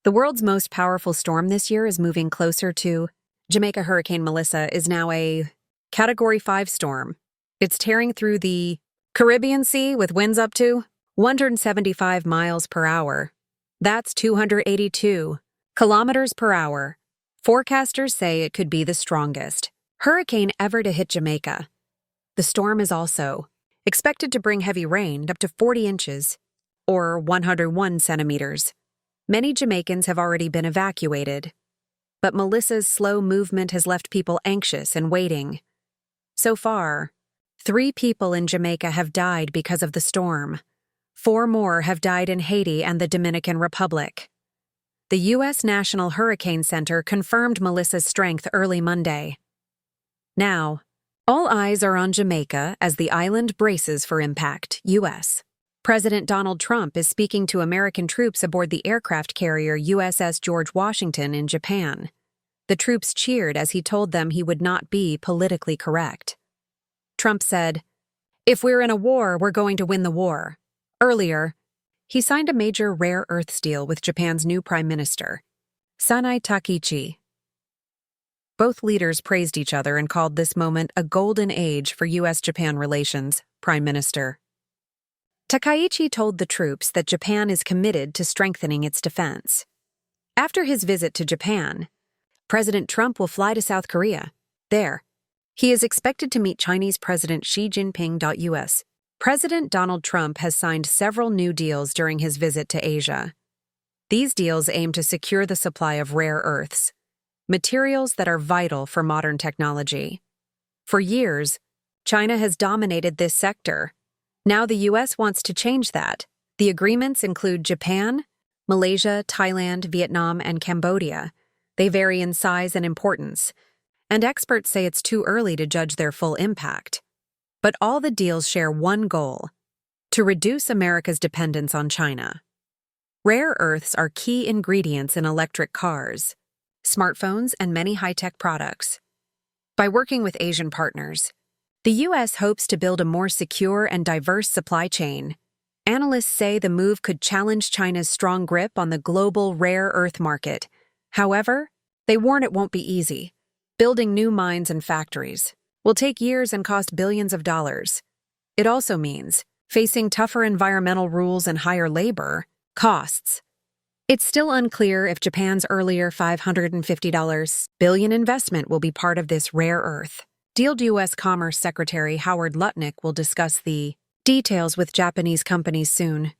The world's most powerful storm this year is moving closer to Jamaica. Hurricane Melissa is now a Category 5 storm. It's tearing through the Caribbean Sea with winds up to 175 miles per hour. That's 282 kilometers per hour. Forecasters say it could be the strongest hurricane ever to hit Jamaica. The storm is also expected to bring heavy rain up to 40 inches, or 101 centimeters. Many Jamaicans have already been evacuated, but Melissa's slow movement has left people anxious and waiting. So far, 3 people in Jamaica have died because of the storm. 4 more have died in Haiti and the Dominican Republic. The U.S. National Hurricane Center confirmed Melissa's strength early Monday. Now, all eyes are on Jamaica as the island braces for impact, U.S. President Donald Trump is speaking to American troops aboard the aircraft carrier USS George Washington in Japan. The troops cheered as he told them he would not be politically correct. Trump said, "If we're in a war, we're going to win the war." Earlier, he signed a major rare earths deal with Japan's new Prime Minister, Sanai Takaichi. Both leaders praised each other and called this moment a golden age for U.S.-Japan relations, Prime Minister. Takaichi told the troops that Japan is committed to strengthening its defense. After his visit to Japan, President Trump will fly to South Korea. There, he is expected to meet Chinese President Xi Jinping. U.S. President Donald Trump has signed several new deals during his visit to Asia. These deals aim to secure the supply of rare earths, materials that are vital for modern technology. For years, China has dominated this sector. Now the U.S. wants to change that. The agreements include Japan, Malaysia, Thailand, Vietnam, and Cambodia. They vary in size and importance, and experts say it's too early to judge their full impact. But all the deals share one goal: to reduce America's dependence on China. Rare earths are key ingredients in electric cars, smartphones, and many high-tech products. By working with Asian partners, the U.S. hopes to build a more secure and diverse supply chain. Analysts say the move could challenge China's strong grip on the global rare earth market. However, they warn it won't be easy. Building new mines and factories will take years and cost billions of dollars. It also means facing tougher environmental rules and higher labor costs. It's still unclear if Japan's earlier $550 billion investment will be part of this rare earth deal. U.S. Commerce Secretary Howard Lutnick will discuss the details with Japanese companies soon.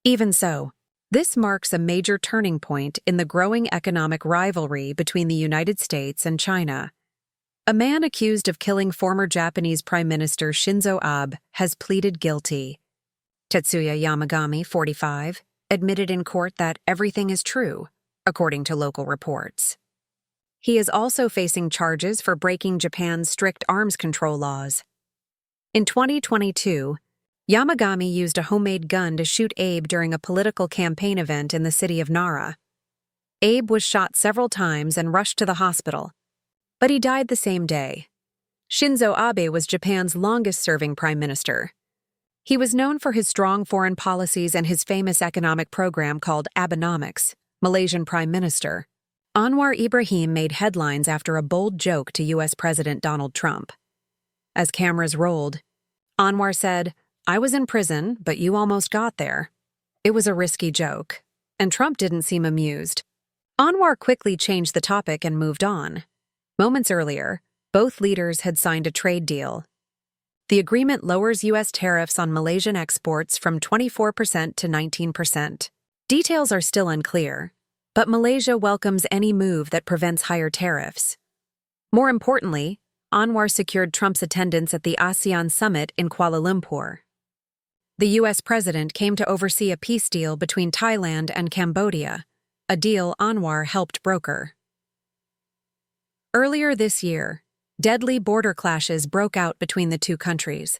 Even so, this marks a major turning point in the growing economic rivalry between the United States and China. A man accused of killing former Japanese Prime Minister Shinzo Abe has pleaded guilty. Tetsuya Yamagami, 45, admitted in court that everything is true, according to local reports. He is also facing charges for breaking Japan's strict arms control laws. In 2022, Yamagami used a homemade gun to shoot Abe during a political campaign event in the city of Nara. Abe was shot several times and rushed to the hospital, but he died the same day. Shinzo Abe was Japan's longest-serving prime minister. He was known for his strong foreign policies and his famous economic program called Abenomics. Malaysian Prime Minister Anwar Ibrahim made headlines after a bold joke to U.S. President Donald Trump. As cameras rolled, Anwar said, "I was in prison, but you almost got there." It was a risky joke, and Trump didn't seem amused. Anwar quickly changed the topic and moved on. Moments earlier, both leaders had signed a trade deal. The agreement lowers U.S. tariffs on Malaysian exports from 24% to 19%. Details are still unclear, but Malaysia welcomes any move that prevents higher tariffs. More importantly, Anwar secured Trump's attendance at the ASEAN summit in Kuala Lumpur. The U.S. president came to oversee a peace deal between Thailand and Cambodia, a deal Anwar helped broker. Earlier this year, deadly border clashes broke out between the two countries.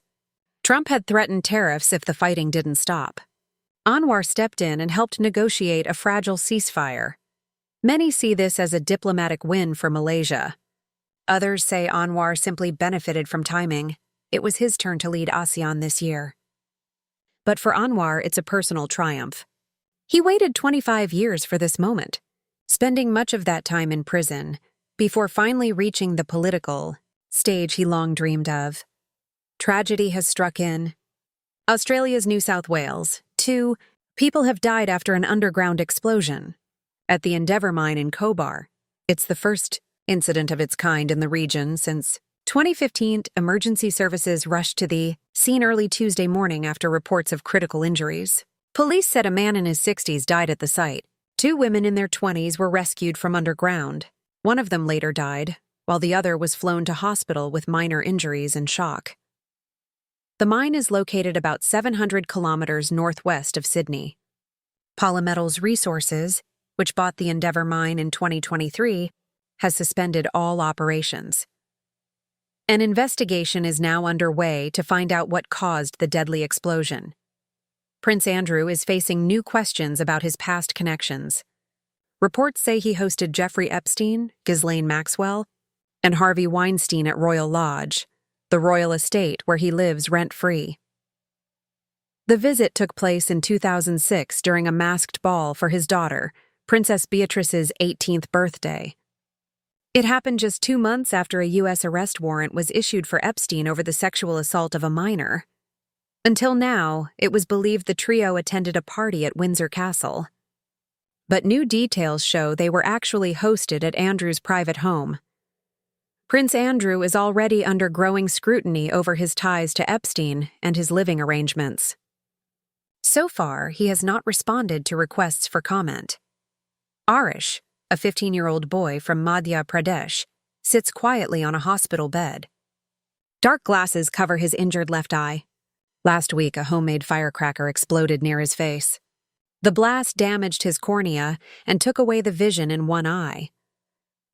Trump had threatened tariffs if the fighting didn't stop. Anwar stepped in and helped negotiate a fragile ceasefire. Many see this as a diplomatic win for Malaysia. Others say Anwar simply benefited from timing. It was his turn to lead ASEAN this year. But for Anwar, it's a personal triumph. He waited 25 years for this moment. spending much of that time in prison before finally reaching the political stage he long dreamed of. Tragedy has struck in Australia's New South Wales. 2 people have died after an underground explosion at the Endeavour mine in Cobar. It's the first incident of its kind in the region since 2015. Emergency services rushed to the scene early Tuesday morning after reports of critical injuries. Police said a man in his 60s died at the site. 2 women in their 20s were rescued from underground. One of them later died, while the other was flown to hospital with minor injuries and shock. The mine is located about 700 kilometers northwest of Sydney. Polymetals Resources, which bought the Endeavour mine in 2023, has suspended all operations. An investigation is now underway to find out what caused the deadly explosion. Prince Andrew is facing new questions about his past connections. Reports say he hosted Jeffrey Epstein, Ghislaine Maxwell, and Harvey Weinstein at Royal Lodge, the royal estate where he lives rent-free. The visit took place in 2006 during a masked ball for his daughter, Princess Beatrice's 18th birthday. It happened just 2 months after a U.S. arrest warrant was issued for Epstein over the sexual assault of a minor. Until now, it was believed the trio attended a party at Windsor Castle. But new details show they were actually hosted at Andrew's private home. Prince Andrew is already under growing scrutiny over his ties to Epstein and his living arrangements. So far, he has not responded to requests for comment. Arish, a 15-year-old boy from Madhya Pradesh, sits quietly on a hospital bed. Dark glasses cover his injured left eye. Last week, a homemade firecracker exploded near his face. The blast damaged his cornea and took away the vision in one eye.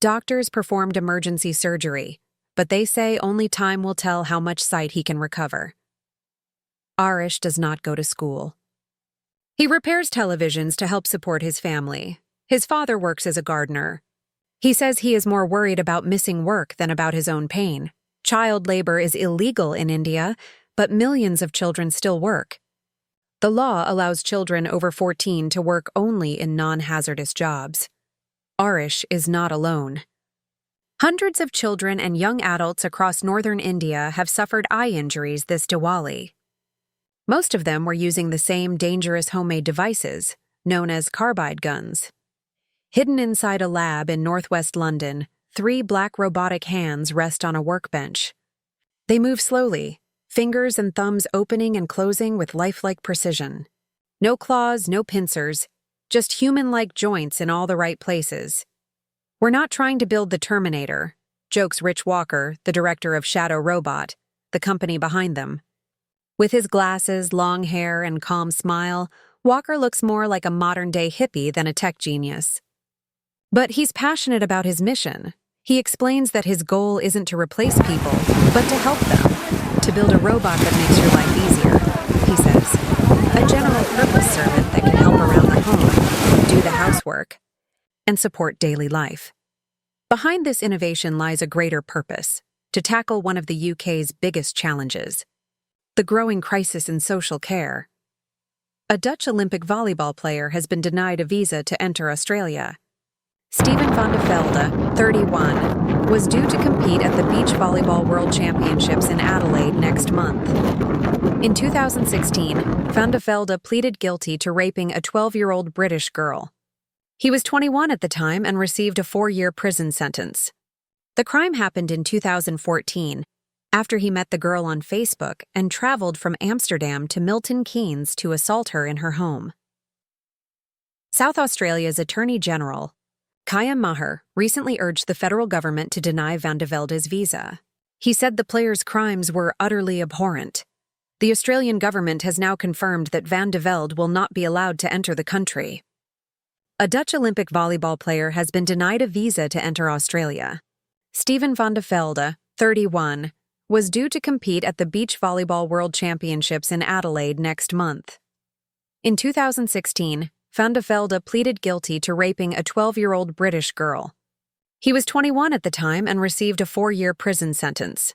Doctors performed emergency surgery, but they say only time will tell how much sight he can recover. Arish does not go to school. He repairs televisions to help support his family. His father works as a gardener. He says he is more worried about missing work than about his own pain. Child labor is illegal in India, but millions of children still work. The law allows children over 14 to work only in non-hazardous jobs. Arish is not alone. Hundreds of children and young adults across northern India have suffered eye injuries this Diwali. Most of them were using the same dangerous homemade devices, known as carbide guns. Hidden inside a lab in northwest London, 3 black robotic hands rest on a workbench. They move slowly, fingers and thumbs opening and closing with lifelike precision. No claws, no pincers, just human-like joints in all the right places. "We're not trying to build the Terminator," jokes Rich Walker, the director of Shadow Robot, the company behind them. With his glasses, long hair, and calm smile, Walker looks more like a modern-day hippie than a tech genius. But he's passionate about his mission. He explains that his goal isn't to replace people, but to help them, to build a robot that makes your life easier, he says. A general-purpose servant that can help around the home, do the housework, and support daily life. Behind this innovation lies a greater purpose, to tackle one of the UK's biggest challenges, the growing crisis in social care. A Dutch Olympic volleyball player has been denied a visa to enter Australia. Steven van de Velde, 31, was due to compete at the Beach Volleyball World Championships in Adelaide next month. In 2016, van de Velde pleaded guilty to raping a 12-year-old British girl. He was 21 at the time and received a 4-year prison sentence. The crime happened in 2014, after he met the girl on Facebook and traveled from Amsterdam to Milton Keynes to assault her in her home. South Australia's Attorney General, Kaya Maher, recently urged the federal government to deny van de Velde's visa. He said the player's crimes were utterly abhorrent. The Australian government has now confirmed that van de Velde will not be allowed to enter the country. A Dutch Olympic volleyball player has been denied a visa to enter Australia. Steven van de Velde, 31, was due to compete at the Beach Volleyball World Championships in Adelaide next month. In 2016, van de Velde pleaded guilty to raping a 12-year-old British girl. He was 21 at the time and received a 4-year prison sentence.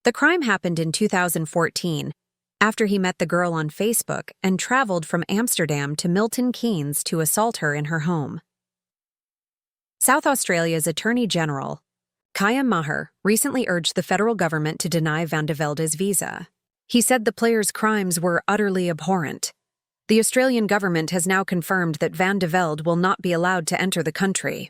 The crime happened in 2014, after he met the girl on Facebook and traveled from Amsterdam to Milton Keynes to assault her in her home. South Australia's Attorney General, Kaya Maher, recently urged the federal government to deny Van de Velde's visa. He said the player's crimes were utterly abhorrent. The Australian government has now confirmed that Van de Velde will not be allowed to enter the country.